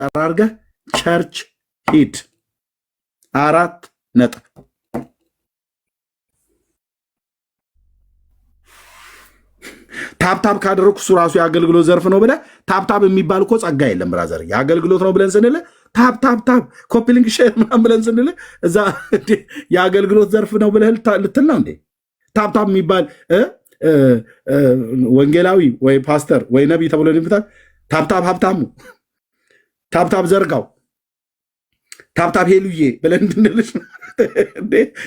አድርገህ ቸርች ሂድ። 4 ነጥብ። ታብታብ ካደረኩ እሱ ራሱ የአገልግሎት ዘርፍ ነው ብለህ ታብታብ የሚባል እኮ ጸጋ የለም ብራዘር። የአገልግሎት ነው ብለን ስንል ታብታብ ኮፒሊንግ ሼር ምናምን ብለን ስንል እዛ የአገልግሎት ዘርፍ ነው ብለህ ልትል ነው እንዴ? ታብታብ የሚባል ወንጌላዊ ወይ ፓስተር ወይ ነቢይ ተብሎ ይፈታል። ታብታብ ሀብታሙ፣ ታብታብ ዘርጋው፣ ታብታብ ሄሉዬ ብለን እንድንልሽ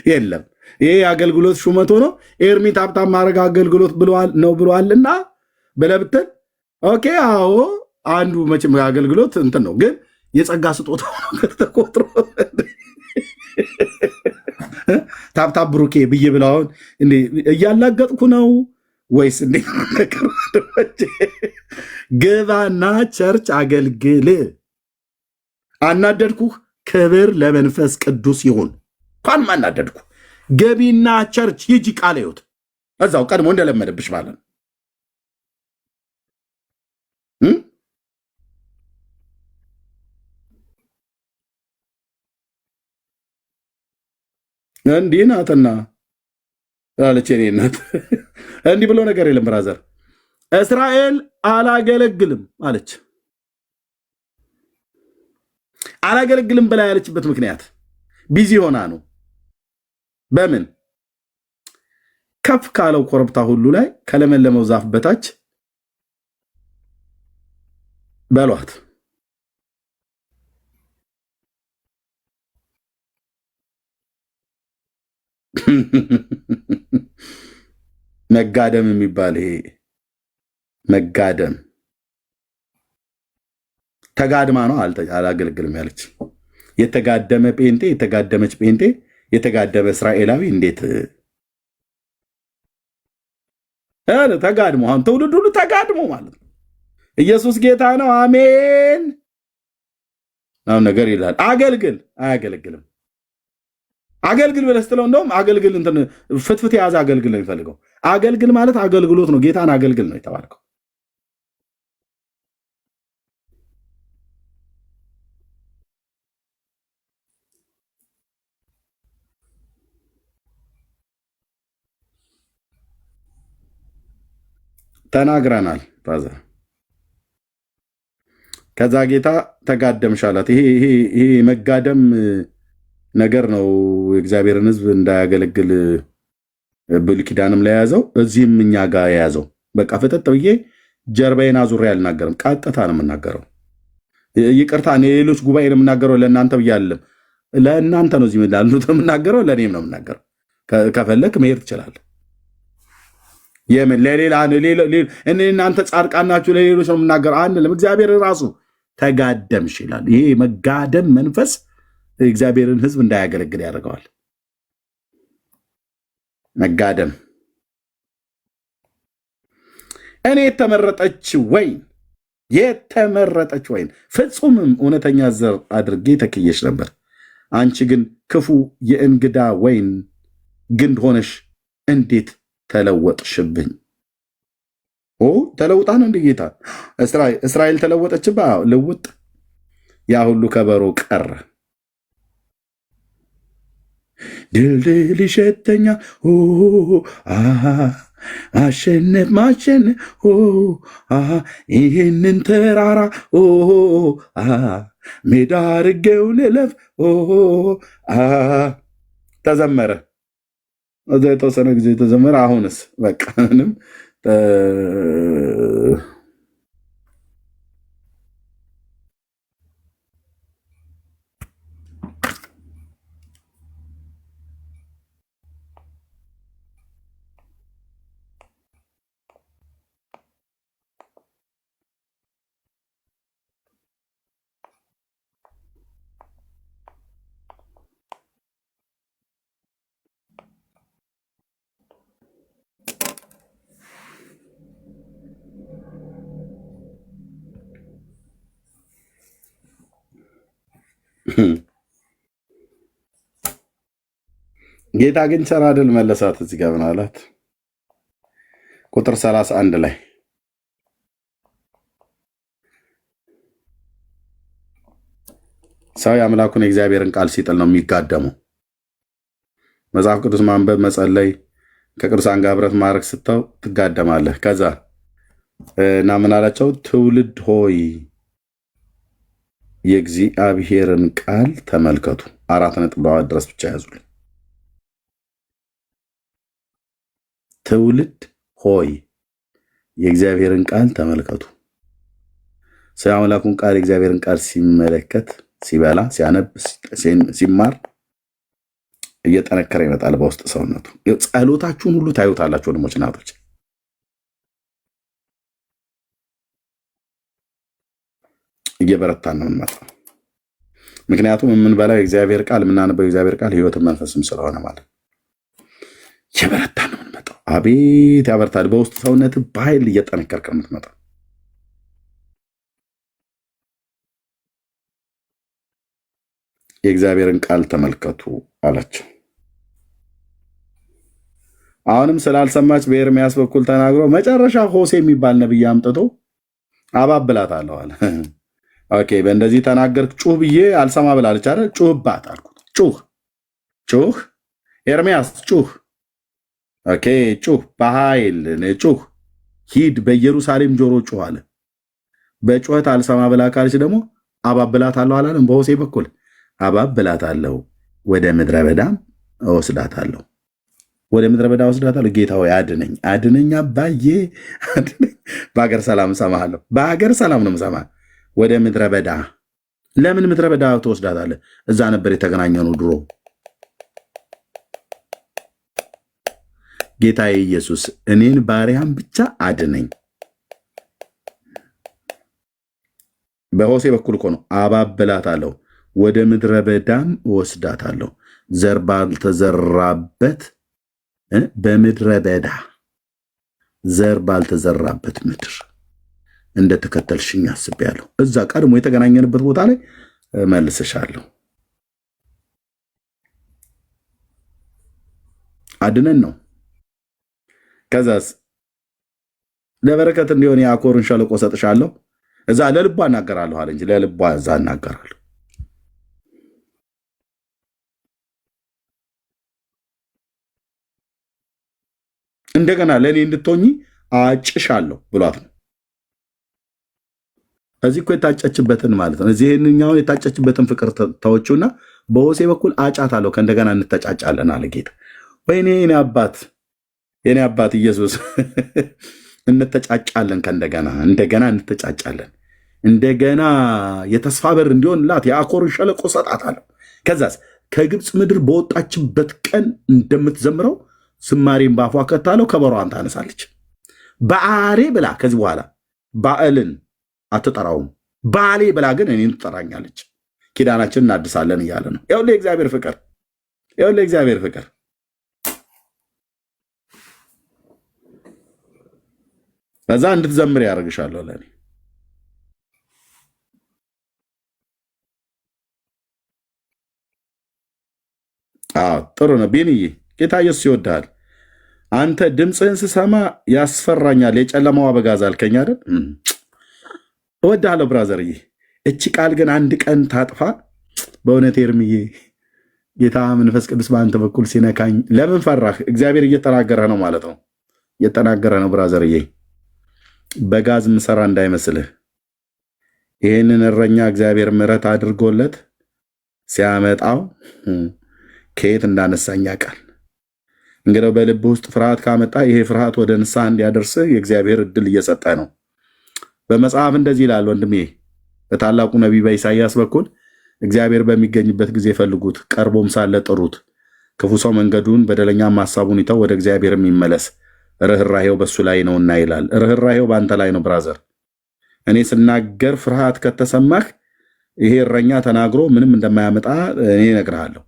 የለም። ይሄ የአገልግሎት ሹመት ሆኖ ኤርሚ ታብታብ ማድረግ አገልግሎት ነው ብለዋልና ብለህ ብትል ኦኬ፣ አዎ አንዱ መቼም አገልግሎት እንትን ነው፣ ግን የጸጋ ስጦታ ተቆጥሮ ታብታብ ብሩኬ ብዬ ብለው አሁን እያላገጥኩ ነው ወይስ እንዴ? ግባና ቸርች አገልግል። አናደድኩህ? ክብር ለመንፈስ ቅዱስ ይሁን። እንኳን ማናደድኩ። ገቢና ቸርች ሂጂ ቃለ ሕይወት እዛው ቀድሞ እንደለመደብሽ ማለት ነው። እንዲህ ናትና አለች የኔ እናት። እንዲህ ብሎ ነገር የለም ብራዘር። እስራኤል አላገለግልም አለች። አላገለግልም ብላ ያለችበት ምክንያት ቢዚ ሆና ነው። በምን ከፍ ካለው ኮረብታ ሁሉ ላይ ከለመለመው ዛፍ በታች በሏት። መጋደም የሚባል ይሄ መጋደም ተጋድማ ነው አላገለግልም ያለች። የተጋደመ ጴንጤ፣ የተጋደመች ጴንጤ፣ የተጋደመ እስራኤላዊ እንዴት ተጋድሞ፣ አሁን ትውልድ ሁሉ ተጋድሞ ማለት ነው። ኢየሱስ ጌታ ነው፣ አሜን አሁን ነገር ይላል። አገልግል አያገለግልም። አገልግል ብለህ ስትለው እንደውም አገልግል እንትን ፍትፍት የያዘ አገልግል ነው የሚፈልገው። አገልግል ማለት አገልግሎት ነው። ጌታን አገልግል ነው የተባልከው። ተናግረናል ብራዘር። ከዛ ጌታ ተጋደምሻላት። ይሄ መጋደም ነገር ነው የእግዚአብሔርን ሕዝብ እንዳያገለግል ብሉይ ኪዳንም ላይ የያዘው እዚህም እኛ ጋር የያዘው። በቃ ፍጥጥ ብዬ ጀርባዬን አዙሬ አልናገርም፣ ቀጥታ ነው የምናገረው። ይቅርታ እኔ ሌሎች ጉባኤ ነው የምናገረው፣ ለእናንተ ብዬ አይደለም። ለእናንተ ነው እዚህ ላሉት የምናገረው፣ ለእኔም ነው የምናገረው። ከፈለክ መሄድ ትችላለህ። የምን ለሌላ እናንተ ጻድቃን ናችሁ ለሌሎች ነው የምናገረው አንልም። እግዚአብሔር ራሱ ተጋደምሽ ይላል። ይሄ መጋደም መንፈስ እግዚአብሔርን ሕዝብ እንዳያገለግል ያደርገዋል። መጋደም እኔ የተመረጠች ወይን ፍጹምም እውነተኛ ዘር አድርጌ ተክየሽ ነበር። አንቺ ግን ክፉ የእንግዳ ወይን ግንድ ሆነሽ እንዴት ተለወጥሽብኝ? ተለውጣ ነው እንደ ጌታ እስራኤል ተለወጠችባ። ልውጥ ያ ሁሉ ከበሮ ቀረ። ድልድል ይሸተኛ ማሸነፍ ይህንን ተራራ ሜዳ አድርጌው ልለፍ ተዘመረ። እዛ የተወሰነ ጊዜ ተዘመረ። አሁንስ በቃ ምንም ጌታ ግን ቸር አይደል? መለሳት። እዚህ ጋር ምን አላት? ቁጥር 31 ላይ ሰው የአምላኩን የእግዚአብሔርን ቃል ሲጥል ነው የሚጋደመው። መጽሐፍ ቅዱስ ማንበብ፣ መጸለይ፣ ከቅዱሳን ጋር ህብረት ማድረግ ስተው ትጋደማለህ። ከዛ እና ምን አላቸው? ትውልድ ሆይ የእግዚአብሔርን ቃል ተመልከቱ። 4 ድረስ ብቻ ያዙልኝ። ትውልድ ሆይ የእግዚአብሔርን ቃል ተመልከቱ። ሰው የአምላኩን ቃል የእግዚአብሔርን ቃል ሲመለከት፣ ሲበላ፣ ሲያነብ፣ ሲማር እየጠነከረ ይመጣል በውስጥ ሰውነቱ። ጸሎታችሁን ሁሉ ታዩታላችሁ ወንድሞች፣ እናቶች። እየበረታን ነው የምንመጣው። ምክንያቱም የምንበላው የእግዚአብሔር ቃል፣ የምናነበው የእግዚአብሔር ቃል ህይወትን መንፈስም ስለሆነ ማለት እየበረታን ነው የምንመጣው። አቤት ያበርታል። በውስጥ ሰውነት በኃይል እየጠነከርክ ነው የምትመጣው። የእግዚአብሔርን ቃል ተመልከቱ አላቸው። አሁንም ስላልሰማች በኤርምያስ በኩል ተናግሮ መጨረሻ ሆሴ የሚባል ነብይ አምጥቶ አባብላታለሁ አለ። ኦኬ፣ በእንደዚህ ተናገርክ፣ ጩህ ብዬ አልሰማ ብላለች አይደል? ጩህባት አልኩት። ጩህ ኤርምያስ ጩህ። ኦኬ፣ ጩህ፣ በኃይል ጩህ፣ ሂድ፣ በኢየሩሳሌም ጆሮ ጩህ አለ። በጩኸት አልሰማ ብላ ካለች ደግሞ አባብላታለሁ አላለም? በሆሴ በኩል አባብላታለሁ፣ ወደ ምድረ በዳም እወስዳታለሁ። ወደ ምድረ በዳ እወስዳታለሁ። ጌታ ሆይ አድነኝ፣ አድነኝ አባዬ አድነኝ። በሀገር ሰላም እሰማሃለሁ። በሀገር ሰላም ነው የምሰማህ። ወደ ምድረ በዳ። ለምን ምድረ በዳ ትወስዳታለህ? እዛ ነበር የተገናኘነው ድሮ። ጌታዬ ኢየሱስ እኔን ባሪያም ብቻ አድነኝ። በሆሴ በኩል እኮ ነው። አባብላታለሁ፣ ወደ ምድረ በዳም እወስዳታለሁ፣ ዘር ባልተዘራበት በምድረ በዳ፣ ዘር ባልተዘራበት ምድር እንደተከተልሽኝ አስቤያለሁ። እዛ ቀድሞ የተገናኘንበት ቦታ ላይ መልስሻለሁ። አድነን ነው። ከዛስ ለበረከት እንዲሆን የአኮርን ሸለቆ ሰጥሻለሁ። እዛ ለልቧ እናገራለሁ አለ እንጂ ለልቧ እዛ እናገራለሁ። እንደገና ለእኔ እንድትሆኚ አጭሻለሁ ብሏት ነው። እዚህ እኮ የታጨችበትን ማለት ነው። እዚህ ይህንኛውን የታጨችበትን ፍቅር ተወችውና በሆሴ በኩል አጫታለሁ፣ ከእንደገና እንተጫጫለን አለ ጌታ። ወይኔ የኔ አባት ኢየሱስ እንተጫጫለን፣ እንደገና እንተጫጫለን። እንደገና የተስፋ በር እንዲሆንላት የአኮርን ሸለቆ ሰጣታለሁ። ከዛስ ከግብፅ ምድር በወጣችበት ቀን እንደምትዘምረው ዝማሬን ባፏ ከታለው፣ ከበሮዋን ታነሳለች። በአሬ ብላ ከዚህ በኋላ ባዕልን አትጠራውም። ባሌ ብላ ግን እኔን ትጠራኛለች። ኪዳናችን እናድሳለን እያለ ነው። ይኸውልህ የእግዚአብሔር ፍቅር፣ ይኸውልህ የእግዚአብሔር ፍቅር። ከዛ እንድትዘምር ያደርግሻለሁ ለእኔ። ጥሩ ነው ቢንዬ፣ ጌታ ኢየሱስ ይወድሃል። አንተ ድምፅህን ስሰማ ያስፈራኛል፣ የጨለማው አበጋዝ አልከኝ አይደል? እወድሃለሁ ብራዘርዬ። እቺ ቃል ግን አንድ ቀን ታጥፋ። በእውነት ኤርምዬ፣ ጌታ መንፈስ ቅዱስ በአንተ በኩል ሲነካኝ፣ ለምን ፈራህ? እግዚአብሔር እየተናገረ ነው ማለት ነው። እየተናገረ ነው ብራዘርዬ። በጋዝ ምሰራ እንዳይመስልህ። ይህንን እረኛ እግዚአብሔር ምሕረት አድርጎለት ሲያመጣው ከየት እንዳነሳኝ ያውቃል። እንግዲህ በልብ ውስጥ ፍርሃት ካመጣ ይሄ ፍርሃት ወደ ንስሐ እንዲያደርስ የእግዚአብሔር እድል እየሰጠ ነው። በመጽሐፍ እንደዚህ ይላል ወንድሜ፣ በታላቁ ነቢይ በኢሳይያስ በኩል እግዚአብሔር በሚገኝበት ጊዜ ፈልጉት፣ ቀርቦም ሳለ ጥሩት። ክፉ ሰው መንገዱን በደለኛም ሐሳቡን ይተው፣ ወደ እግዚአብሔርም ይመለስ፣ ርኅራሄው በሱ ላይ ነውና ይላል። ርኅራሄው በአንተ ላይ ነው ብራዘር። እኔ ስናገር ፍርሃት ከተሰማህ ይሄ እረኛ ተናግሮ ምንም እንደማያመጣ እኔ እነግርሃለሁ።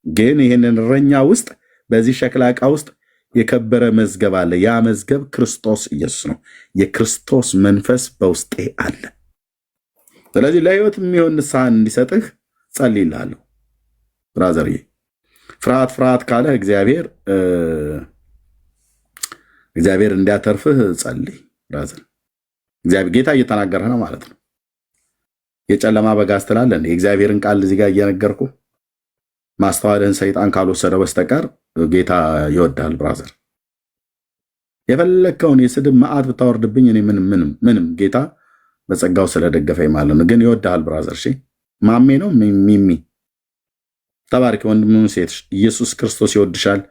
ግን ይህንን እረኛ ውስጥ በዚህ ሸክላ ዕቃ ውስጥ የከበረ መዝገብ አለ። ያ መዝገብ ክርስቶስ ኢየሱስ ነው። የክርስቶስ መንፈስ በውስጤ አለ። ስለዚህ ለሕይወት የሚሆን ንስሐን እንዲሰጥህ ጸልይልሃለሁ ብራዘርዬ። ፍርሃት ካለ እግዚአብሔር እንዲያተርፍህ ጸልይ ብራዘር። እግዚአብሔር ጌታ እየተናገረህ ነው ማለት ነው። የጨለማ በጋዝ ትላለህ እንዴ? የእግዚአብሔርን ቃል እዚህ ጋር እየነገርኩ ማስተዋልህን ሰይጣን ካልወሰደ በስተቀር ጌታ ይወዳል ብራዘር። የፈለግከውን የስድብ መዓት ብታወርድብኝ እኔ ምንም ጌታ በጸጋው ስለደገፈኝ ማለት ነው። ግን ይወዳል ብራዘር። እሺ ማሜ ነው ሚሚ ተባረክ ወንድሙን ሴት ኢየሱስ ክርስቶስ ይወድሻል።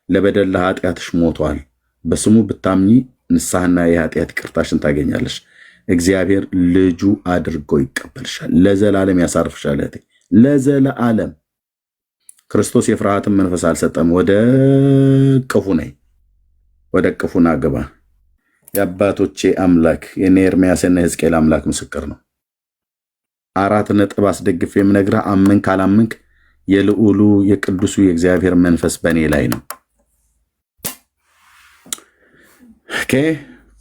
ለበደል ለኃጢአትሽ ሞቷል። በስሙ ብታምኚ ንስሐና የኃጢአት ይቅርታሽን ታገኛለሽ። እግዚአብሔር ልጁ አድርጎ ይቀበልሻል። ለዘላለም ያሳርፍሻል። እህቴ ለዘላለም ክርስቶስ የፍርሃትን መንፈስ አልሰጠም። ወደ ቅፉ ነይ፣ ወደ ቅፉና ግባ። የአባቶቼ አምላክ የኔ ኤርምያስና ሕዝቅኤል አምላክ ምስክር ነው። 4 ነጥብ አስደግፍ የምነግርህ አመንክ አላመንክ የልዑሉ የቅዱሱ የእግዚአብሔር መንፈስ በእኔ ላይ ነው። ኦኬ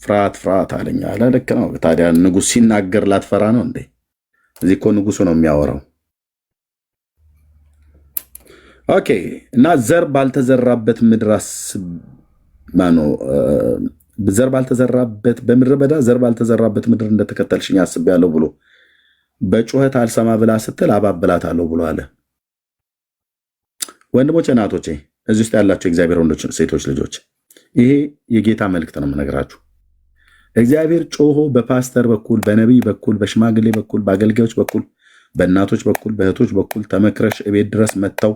ፍርሃት አለኝ አለ። ልክ ነው። ታዲያ ንጉሥ ሲናገር ላትፈራ ነው እንዴ? እዚህ እኮ ንጉሱ ነው የሚያወራው። ኦኬ እና ዘር ባልተዘራበት ምድር ዘር ባልተዘራበት በምድረ በዳ ዘር ባልተዘራበት ምድር እንደተከተልሽኝ አስቤያለሁ ብሎ በጩኸት አልሰማ ብላ ስትል አባብላታለሁ ብሎ አለ። ወንድሞቼ እናቶቼ፣ እዚህ ውስጥ ያላቸው የእግዚአብሔር ወንዶች ሴቶች ልጆች ይሄ የጌታ መልእክት ነው የምነግራችሁ። እግዚአብሔር ጮሆ በፓስተር በኩል በነቢይ በኩል በሽማግሌ በኩል በአገልጋዮች በኩል በእናቶች በኩል በእህቶች በኩል ተመክረሽ እቤት ድረስ መጥተው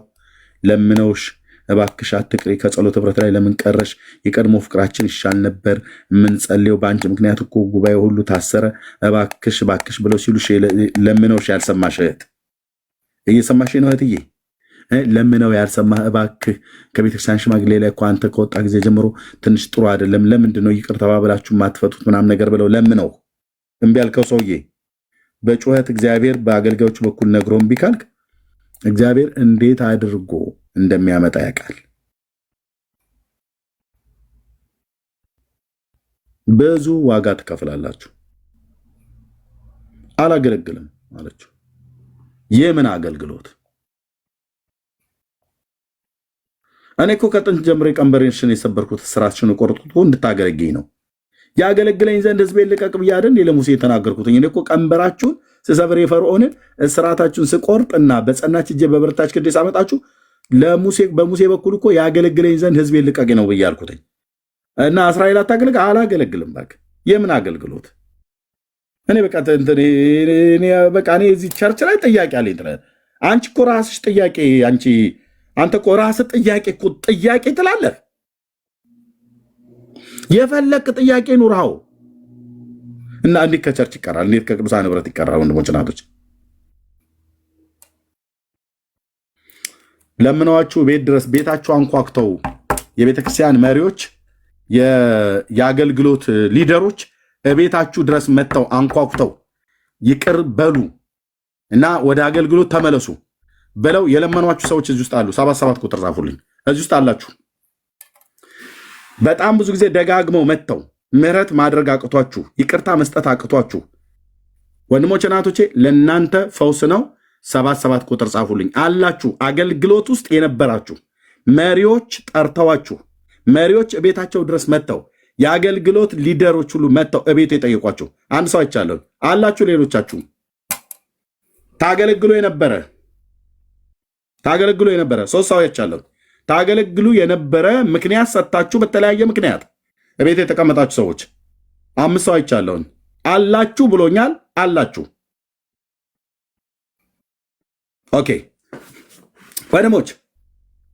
ለምነውሽ እባክሽ አትቅሪ፣ ከጸሎት ህብረት ላይ ለምን ቀረሽ? የቀድሞ ፍቅራችን ይሻል ነበር፣ የምንጸልየው በአንቺ ምክንያት እኮ ጉባኤ ሁሉ ታሰረ፣ እባክሽ እባክሽ ብለው ሲሉሽ ለምነውሽ ያልሰማሽ እህት እየሰማሽ ነው እህትዬ? ለምነው ያልሰማህ እባክህ ከቤተክርስቲያን ሽማግሌ ላይ እኮ አንተ ከወጣ ጊዜ ጀምሮ ትንሽ ጥሩ አይደለም፣ ለምንድን ነው ይቅር ተባብላችሁ ማትፈቱት ምናምን ነገር ብለው ለምነው እምቢ ያልከው ሰውዬ በጩኸት እግዚአብሔር በአገልጋዮቹ በኩል ነግሮ እምቢ ካልክ እግዚአብሔር እንዴት አድርጎ እንደሚያመጣ ያውቃል። ብዙ ዋጋ ትከፍላላችሁ። አላገለግልም አለችው። የምን አገልግሎት? እኔ እኮ ከጥንት ጀምሮ ቀንበሬንሽን የሰበርኩት ስራችን ቆርጥቶ እንድታገለግኝ ነው። ያገለግለኝ ዘንድ ህዝቤን ልቀቅ ብዬ አይደል ለሙሴ የተናገርኩት። እኔ እኮ ቀንበራችሁን ስሰብር የፈርዖንን እስራታችሁን ስቆርጥና በጸናች እጄ በበረታች ክንዴ ሳመጣችሁ በሙሴ በኩል እኮ ያገለግለኝ ዘንድ ህዝቤን ልቀቅ ነው ብዬ አልኩትኝ። እና እስራኤል አታገለግል? አላገለግልም። እባክህ የምን አገልግሎት? እኔ በቃ እኔ እዚህ ቸርች ላይ ጥያቄ አለኝ። አንቺ እኮ ራስሽ ጥያቄ አንተ እኮ ራስህ ጥያቄ ትላለህ። የፈለክ ጥያቄ ኑርሃው እና እንዴት ከቸርች ይቀራል? እንዴት ከቅዱሳን ህብረት ይቀራል? ወንድሞች እናቶች፣ ለምነዋችሁ ቤት ድረስ ቤታችሁ አንኳኩተው የቤተክርስቲያን መሪዎች የአገልግሎት ሊደሮች ቤታችሁ ድረስ መጥተው አንኳኩተው ይቅር በሉ እና ወደ አገልግሎት ተመለሱ ብለው የለመኗችሁ ሰዎች እዚህ ውስጥ አሉ። 77 ቁጥር ጻፉልኝ። እዚህ ውስጥ አላችሁ። በጣም ብዙ ጊዜ ደጋግመው መጥተው ምህረት ማድረግ አቅቷችሁ ይቅርታ መስጠት አቅቷችሁ ወንድሞች እናቶቼ ለእናንተ ፈውስ ነው። 77 ቁጥር ጻፉልኝ አላችሁ። አገልግሎት ውስጥ የነበራችሁ መሪዎች ጠርተዋችሁ መሪዎች ቤታቸው ድረስ መጥተው የአገልግሎት ሊደሮች ሁሉ መጥተው እቤቱ የጠየቋችሁ አንድ ሰው አይቻለሁ አላችሁ። ሌሎቻችሁ ታገለግሉ የነበረ 3 ሰው አይቻለሁ። ታገለግሉ የነበረ ምክንያት ሰጥታችሁ በተለያየ ምክንያት እቤት የተቀመጣችሁ ሰዎች 5 ሰው አይቻለሁ አላችሁ ብሎኛል። አላችሁ። ኦኬ ወንድሞች፣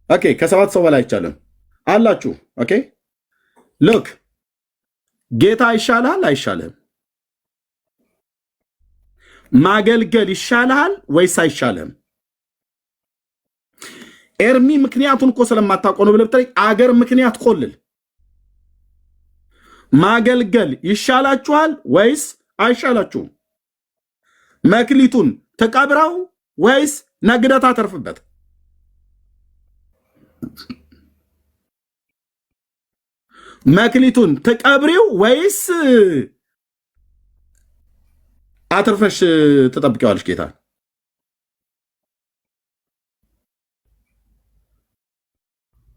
ኦኬ ከ7 ሰው በላይ አይቻለሁ አላችሁ። ኦኬ ሉክ ጌታ ይሻልሃል አይሻልህም? ማገልገል ይሻልሃል ወይስ አይሻልህም? ኤርሚ ምክንያቱን እኮ ስለማታውቀው ነው ብለህ ብትለኝ አገር ምክንያት ቆልል። ማገልገል ይሻላችኋል ወይስ አይሻላችሁም? መክሊቱን ተቀብረው ወይስ ነግደህ ታተርፍበት? መክሊቱን ተቀብሪው ወይስ አትርፈሽ ትጠብቂዋለሽ ጌታ?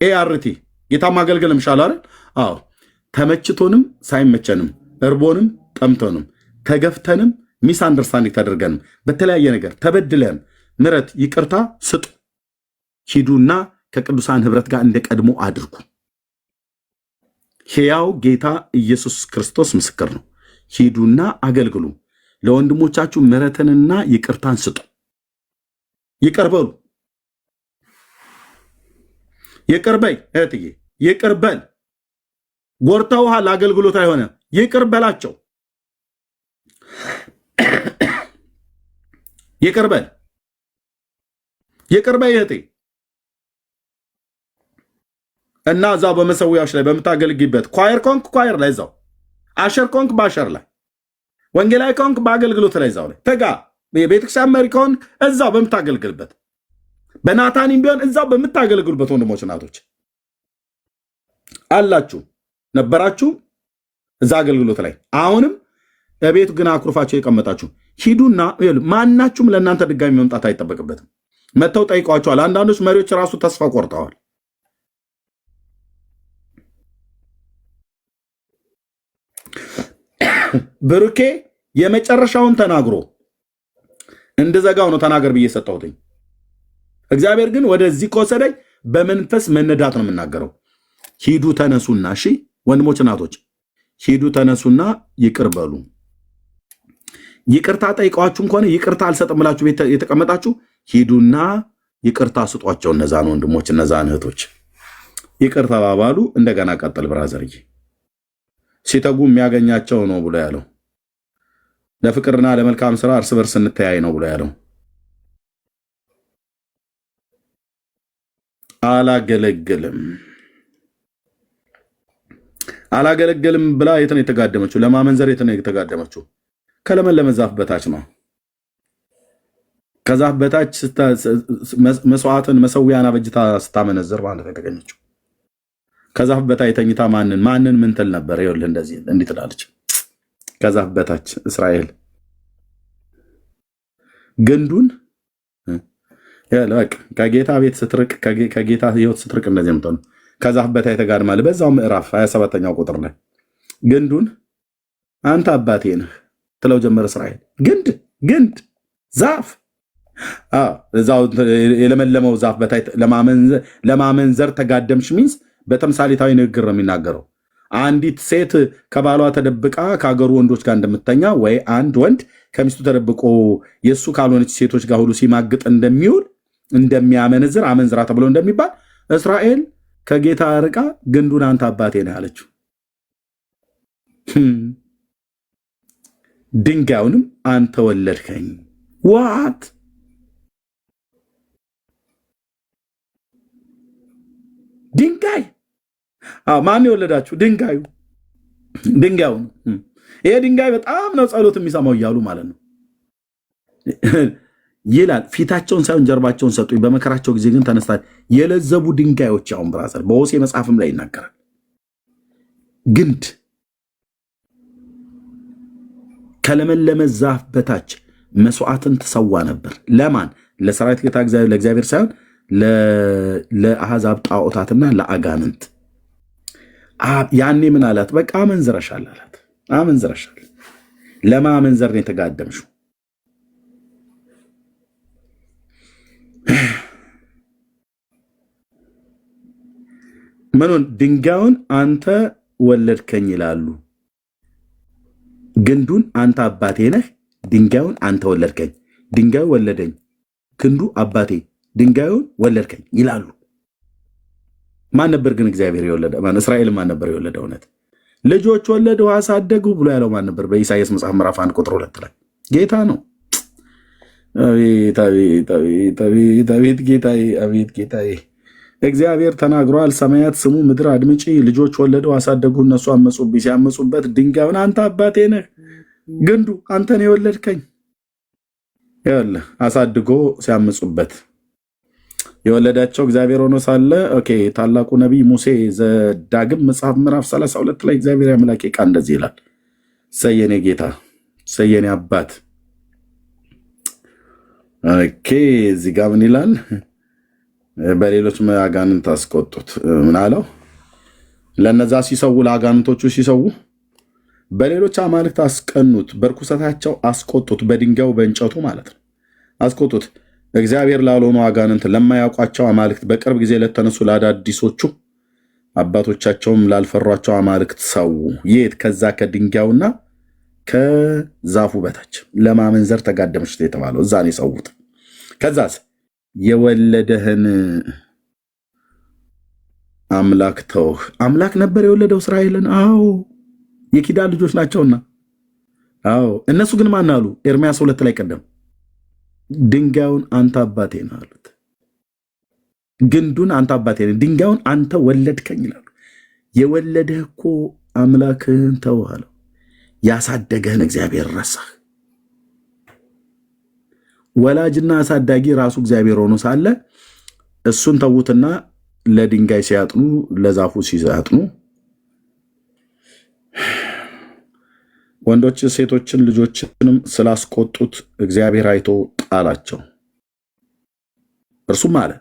ኤአርቲ ጌታ ማገልገል ምሻል አይደል? አዎ ተመችቶንም ሳይመቸንም እርቦንም ጠምቶንም ተገፍተንም ሚስ አንደርስታንዲንግ ተደርገንም በተለያየ ነገር ተበድለም ምሕረት ይቅርታ ስጡ። ሂዱና ከቅዱሳን ህብረት ጋር እንደ ቀድሞ አድርጉ። ሕያው ጌታ ኢየሱስ ክርስቶስ ምስክር ነው። ሂዱና አገልግሉ። ለወንድሞቻችሁ ምሕረትንና ይቅርታን ስጡ። ይቅር በሉ። ይቅር በይ እህትዬ፣ ይቅር በል። ጎርተውሃል፣ አገልግሎት አይሆንም። ይቅር በላቸው። ይቅር በል። ይቅር በይ እህቴ። እና እዛው በመሰዊያዎች ላይ በምታገልግበት ኳየር ኮንክ ኳየር ላይ እዛው፣ አሸር ኮንክ በአሸር ላይ፣ ወንጌላዊ ኮንክ በአገልግሎት ላይ እዛው ላይ ተጋ። የቤተክርስቲያን መሪ ከሆንክ እዛው በምታገልግልበት፣ በናታኒም ቢሆን እዛው በምታገልግሉበት ወንድሞች እናቶች አላችሁ ነበራችሁ እዛ አገልግሎት ላይ። አሁንም በቤቱ ግን አኩርፋቸው የቀመጣችሁ ሂዱና፣ ማናችሁም ለእናንተ ድጋሚ መምጣት አይጠበቅበትም። መጥተው ጠይቋቸዋል። አንዳንዶች መሪዎች ራሱ ተስፋ ቆርጠዋል። ብሩኬ የመጨረሻውን ተናግሮ እንደዘጋው ነው ተናገር ብዬ ሰጠሁትኝ። እግዚአብሔር ግን ወደዚህ ከወሰደኝ በመንፈስ መነዳት ነው የምናገረው። ሂዱ ተነሱና፣ እሺ ወንድሞች እናቶች፣ ሂዱ ተነሱና ይቅር በሉ። ይቅርታ ጠይቀዋችሁም ከሆነ ይቅርታ አልሰጥም ብላችሁ ቤት የተቀመጣችሁ ሂዱና ይቅርታ ስጧቸው። እነዛን ወንድሞች እነዛን እህቶች ይቅር ተባባሉ። እንደገና ቀጥል ብራዘርዬ። ሲተጉ የሚያገኛቸው ነው ብሎ ያለው ለፍቅርና ለመልካም ስራ እርስ በርስ እንተያይ ነው ብሎ ያለው። አላገለግልም ብላ የት ነው የተጋደመችው? ለማመንዘር የት ነው የተጋደመችው? ከለመለመ ዛፍ በታች ነው። ከዛፍ በታች መስዋዕትን መሰዊያን አበጅታ ስታመነዝር ማለት የተገኘችው። ከዛፍ በታች ተኝታ ማንን ምን ትል ነበር? ይኸውልህ እንደዚህ እንዲህ ትላለች። ከዛፍ በታች እስራኤል ግንዱን ከጌታ ቤት ስትርቅ፣ ከጌታ ህይወት ስትርቅ እንደዚህ የምትሆነው ከዛፍ በታች ተጋድማል። በዛው ምዕራፍ 27ኛው ቁጥር ላይ ግንዱን አንተ አባቴ ነህ ትለው ጀመረ እስራኤል። ግንድ ዛፍ እዛው የለመለመው ዛፍ በታች ለማመንዘር ተጋደምሽ ሚንስ በተምሳሌታዊ ንግግር ነው የሚናገረው። አንዲት ሴት ከባሏ ተደብቃ ከሀገሩ ወንዶች ጋር እንደምተኛ ወይ አንድ ወንድ ከሚስቱ ተደብቆ የእሱ ካልሆነች ሴቶች ጋር ሁሉ ሲማግጥ እንደሚውል እንደሚያመነዝር አመንዝራ ተብሎ እንደሚባል እስራኤል ከጌታ ርቃ ግንዱን አንተ አባቴ ነህ አለችው። ድንጋዩንም አንተ ወለድከኝ። ዋት ድንጋይ ማን የወለዳችሁ? ድንጋዩ ነው። ይሄ ድንጋይ በጣም ነው ጸሎት የሚሰማው እያሉ ማለት ነው ይላል። ፊታቸውን ሳይሆን ጀርባቸውን ሰጡኝ፣ በመከራቸው ጊዜ ግን ተነስታ የለዘቡ ድንጋዮች። አሁን ብራዘር በሆሴዕ መጽሐፍም ላይ ይናገራል። ግንድ ከለመለመ ዛፍ በታች መስዋዕትን ትሰዋ ነበር። ለማን? ለሰራዊት ጌታ ለእግዚአብሔር ሳይሆን ለአሕዛብ ጣዖታትና ለአጋንንት። ያኔ ምን አላት? በቃ አመንዝረሻል አላት። አመንዝረሻል። ለማመንዘር ነው የተጋደምሽው። ምኑን? ድንጋዩን አንተ ወለድከኝ ይላሉ። ግንዱን አንተ አባቴ ነህ፣ ድንጋዩን አንተ ወለድከኝ። ድንጋዩ ወለደኝ፣ ግንዱ አባቴ፣ ድንጋዩን ወለድከኝ ይላሉ። ማን ነበር ግን እግዚአብሔር የወለደ? እስራኤል ማን ነበር የወለደ? እውነት ልጆች ወለድሁ አሳደግሁ ብሎ ያለው ማን ነበር? በኢሳይያስ መጽሐፍ ምዕራፍ 1 ቁጥር 2 ላይ ጌታ ነው። አቤት ጌታዬ፣ አቤት ጌታዬ። እግዚአብሔር ተናግሯል። ሰማያት ስሙ፣ ምድር አድምጪ። ልጆች ወለድሁ አሳደግሁ፣ እነሱ አመፁብኝ። ሲያመፁበት ድንጋዩን አንተ አባቴ ነህ፣ ግንዱ አንተን የወለድከኝ። ይኸውልህ አሳድጎ ሲያመፁበት የወለዳቸው እግዚአብሔር ሆኖ ሳለ ታላቁ ነቢይ ሙሴ ዘዳግም መጽሐፍ ምዕራፍ 32 ላይ እግዚአብሔር አምላኬ ቃል እንደዚህ ይላል። ሰየኔ ጌታ፣ ሰየኔ አባት። እዚህ ጋር ምን ይላል? በሌሎች አጋንንት አስቆጡት። ምን አለው? ለነዛ ሲሰዉ፣ ለአጋንንቶቹ ሲሰዉ በሌሎች አማልክት አስቀኑት፣ በርኩሰታቸው አስቆጡት፣ በድንጋዩ በእንጨቱ ማለት ነው አስቆጡት። እግዚአብሔር ላልሆኑ አጋንንት ለማያውቋቸው አማልክት በቅርብ ጊዜ ለተነሱ ለአዳዲሶቹ አባቶቻቸውም ላልፈሯቸው አማልክት ሰው የት ከዛ ከድንጋዩና ከዛፉ በታች ለማመንዘር ተጋደመች የተባለው እዛ ነው የሰዉት። ከዛስ የወለደህን አምላክ ተውህ። አምላክ ነበር የወለደው እስራኤልን። አዎ የኪዳን ልጆች ናቸውና። አዎ እነሱ ግን ማን አሉ? ኤርምያስ 2 ላይ ቀደም ድንጋዩን አንተ አባቴ ነህ አሉት። ግንዱን አንተ አባቴ ነህ፣ ድንጋዩን አንተ ወለድከኝ ይላሉ። የወለደህ እኮ አምላክህን ተውህ አለው። ያሳደገህን እግዚአብሔር ረሳህ። ወላጅና አሳዳጊ ራሱ እግዚአብሔር ሆኖ ሳለ እሱን ተዉትና ለድንጋይ ሲያጥኑ ለዛፉ ሲያጥኑ ወንዶች ሴቶችን ልጆችንም ስላስቆጡት እግዚአብሔር አይቶ ጣላቸው። እርሱም አለ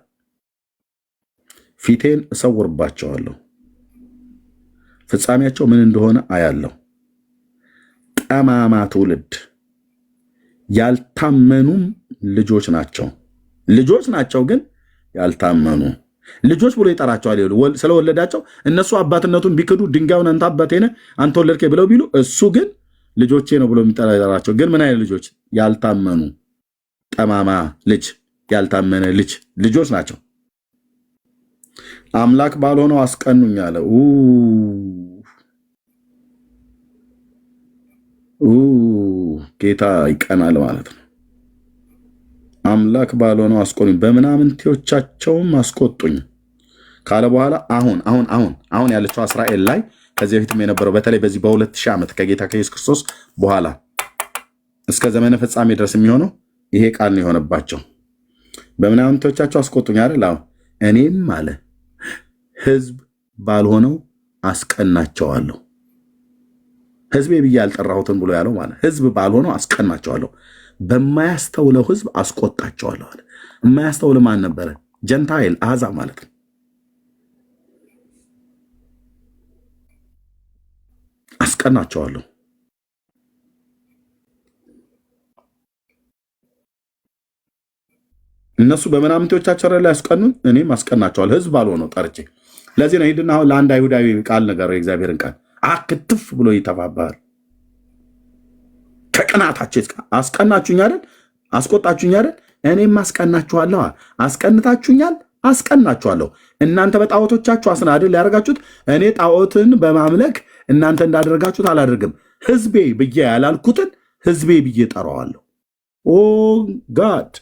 ፊቴን እሰውርባቸዋለሁ፣ ፍጻሜያቸው ምን እንደሆነ አያለሁ። ጠማማ ትውልድ ያልታመኑም ልጆች ናቸው ግን ያልታመኑ ልጆች ብሎ ይጠራቸዋል። ስለወለዳቸው እነሱ አባትነቱን ቢክዱ ድንጋዩን አንተ አባቴ ነህ አንተ ወለድከኝ ብለው ቢሉ እሱ ግን ልጆቼ ነው ብሎ የሚጠራቸው። ግን ምን አይነት ልጆች? ያልታመኑ ጠማማ ልጅ፣ ያልታመነ ልጆች ናቸው። አምላክ ባልሆነው አስቀኑኝ አለ። ጌታ ይቀናል ማለት ነው። አምላክ ባልሆነው አስቆጡኝ፣ በምናምንቴዎቻቸውም አስቆጡኝ ካለ በኋላ አሁን ያለችው እስራኤል ላይ ከዚህ በፊትም የነበረው በተለይ በዚህ በ2000 ዓመት ከጌታ ከኢየሱስ ክርስቶስ በኋላ እስከ ዘመነ ፍጻሜ ድረስ የሚሆነው ይሄ ቃል ነው የሆነባቸው። በምናምንቴዎቻቸው አስቆጡኝ አይደል? እኔም አለ ሕዝብ ባልሆነው አስቀናቸዋለሁ። ሕዝቤ ብዬ ያልጠራሁትን ብሎ ያለው ማለት ሕዝብ ባልሆነው አስቀናቸዋለሁ፣ በማያስተውለው ሕዝብ አስቆጣቸዋለሁ አለ። የማያስተውል ማን ነበረ? ጀንታይል አሕዛብ ማለት ነው። አስቀናቸዋለሁ። እነሱ በምናምንቴዎቻቸው ላይ ያስቀኑን፣ እኔም አስቀናቸዋለሁ። ሕዝብ ባልሆነው ጠርቼ። ለዚህ ነው ሂድና አሁን ለአንድ አይሁዳዊ ቃል ነገር የእግዚአብሔርን ቃል አክትፍ ብሎ ይተባባል። ከቅናታቸው አስቀናችሁኝ አይደል? አስቆጣችሁኝ አይደል? እኔም አስቀናችኋለሁ። አስቀንታችሁኛል፣ አስቀናችኋለሁ። እናንተ በጣዖቶቻችሁ አይደል ያደርጋችሁት? እኔ ጣዖትን በማምለክ እናንተ እንዳደረጋችሁት አላደርግም። ሕዝቤ ብዬ ያላልኩትን ሕዝቤ ብዬ ጠራዋለሁ። ኦ ጋድ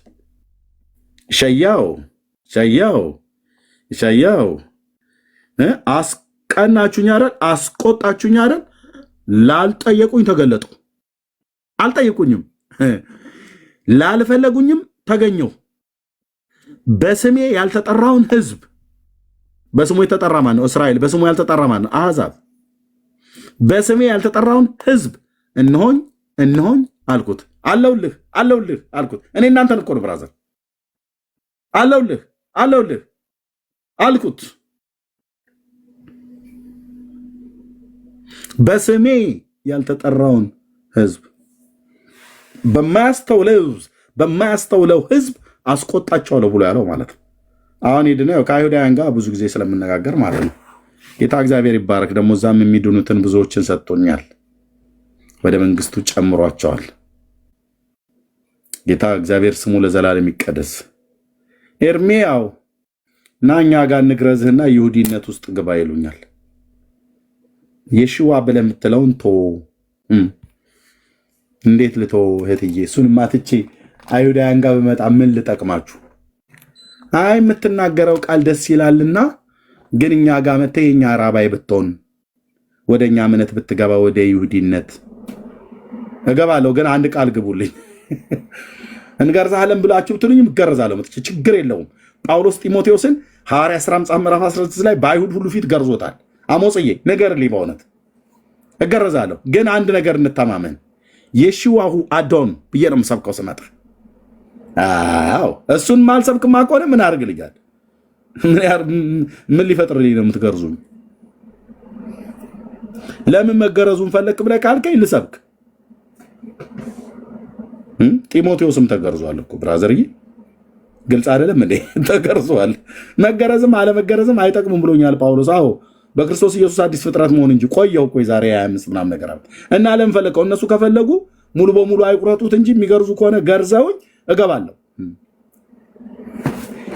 ሸያው አስቀናችሁኝ አይደል? አስቆጣችሁኝ አይደል? ላልጠየቁኝ ተገለጡ። አልጠየቁኝም፣ ላልፈለጉኝም ተገኘው። በስሜ ያልተጠራውን ሕዝብ በስሙ የተጠራ ማን ነው? እስራኤል። በስሙ ያልተጠራ ማን ነው? አሕዛብ። በስሜ ያልተጠራውን ሕዝብ እነሆኝ አልኩት። አለውልህ አልኩት። እኔ እናንተን እኮ ነው ብራዘር። አለውልህ አልኩት። በስሜ ያልተጠራውን ሕዝብ በማያስተውለው ሕዝብ አስቆጣቸዋለሁ ብሎ ያለው ማለት ነው። አሁን ሄድነው ከአይሁዳውያን ጋር ብዙ ጊዜ ስለምነጋገር ማለት ነው። ጌታ እግዚአብሔር ይባረክ። ደግሞ እዛም የሚድኑትን ብዙዎችን ሰጥቶኛል፣ ወደ መንግስቱ ጨምሯቸዋል። ጌታ እግዚአብሔር ስሙ ለዘላለም ይቀደስ። ኤርሚያው ና እኛ ጋር ንግረዝህና ይሁዲነት ውስጥ ግባ ይሉኛል። የሽዋ ብለህ የምትለውን ቶ እንዴት ልቶ እህትዬ? እሱን ማትቼ አይሁዳውያን ጋር በመጣ ምን ልጠቅማችሁ? አይ የምትናገረው ቃል ደስ ይላልና ግን እኛ ጋር መተህ የኛ ራባይ ብትሆን ወደ እኛ እምነት ብትገባ ወደ ይሁዲነት እገባለሁ። ግን አንድ ቃል ግቡልኝ። እንገርዛለን ብላችሁ ብትሉኝም እገረዛለሁ። ችግር የለውም። ጳውሎስ ጢሞቴዎስን ሐዋርያ ሥራ ምዕራፍ 16 ላይ በአይሁድ ሁሉ ፊት ገርዞታል። አሞጽዬ ንገርልኝ፣ በእውነት እገረዛለሁ። ግን አንድ ነገር እንተማመን። የሺዋሁ አዶን ብዬ ነው የምሰብከው ስመጣ። አዎ እሱን ማልሰብክማ ከሆነ ምን አድርግልኛል? ምን ሊፈጥርልኝ ነው የምትገርዙኝ? ለምን መገረዙን ፈለክ ብለህ ካልከኝ ልሰብክ። ጢሞቴዎስም ተገርዟል እኮ ብራዘርዬ፣ ግልጽ አይደለም እንዴ? ተገርዟል። መገረዝም አለመገረዝም አይጠቅምም ብሎኛል ጳውሎስ። አዎ በክርስቶስ ኢየሱስ አዲስ ፍጥረት መሆን እንጂ ቆየው እኮ ዛሬ 25 ምናምን ነገር አለ እና ለምን ፈለከው? እነሱ ከፈለጉ ሙሉ በሙሉ አይቁረጡት እንጂ የሚገርዙ ከሆነ ገርዘውኝ እገባለሁ።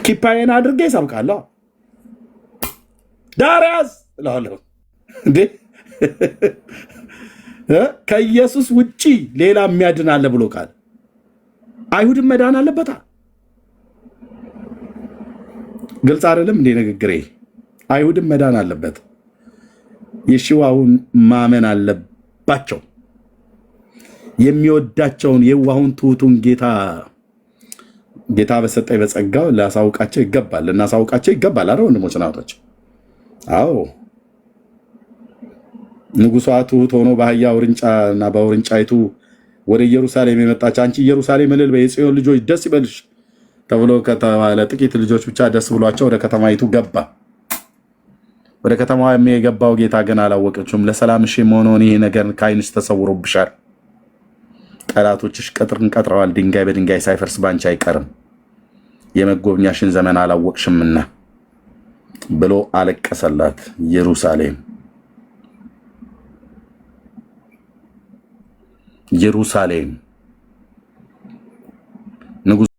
ኪፓዬን አድርጌ ይሰብካለሁ። ዳርያዝ እላለሁ እንዴ ከኢየሱስ ውጪ ሌላ የሚያድን አለ ብሎ ቃል አይሁድም መዳን አለበታ። ግልጽ አይደለም እንዴ ንግግሬ? አይሁድም መዳን አለበት። የሺዋውን ማመን አለባቸው። የሚወዳቸውን የዋሁን ትሁቱን ጌታ በሰጠኝ በጸጋው ላሳውቃቸው ይገባል፣ ልናሳውቃቸው ይገባል። አረ ወንድሞች ናቶች፣ አዎ ንጉሷ ትሁት ሆኖ በአህያ ውርንጫና በውርንጫይቱ ወደ ኢየሩሳሌም የመጣች አንቺ ኢየሩሳሌም እልል በይ፣ የጽዮን ልጆች ደስ ይበልሽ ተብሎ ከተባለ ጥቂት ልጆች ብቻ ደስ ብሏቸው ወደ ከተማይቱ ገባ። ወደ ከተማዋ የገባው ጌታ ግን አላወቀችውም። ለሰላምሽ የሆነውን ይሄ ነገር ከዓይንሽ ተሰውሮብሻል። ጠላቶችሽ ቅጥርን ቀጥረዋል፣ ድንጋይ በድንጋይ ሳይፈርስ ባንቺ አይቀርም። የመጎብኛሽን ዘመን አላወቅሽምና ብሎ አለቀሰላት። ኢየሩሳሌም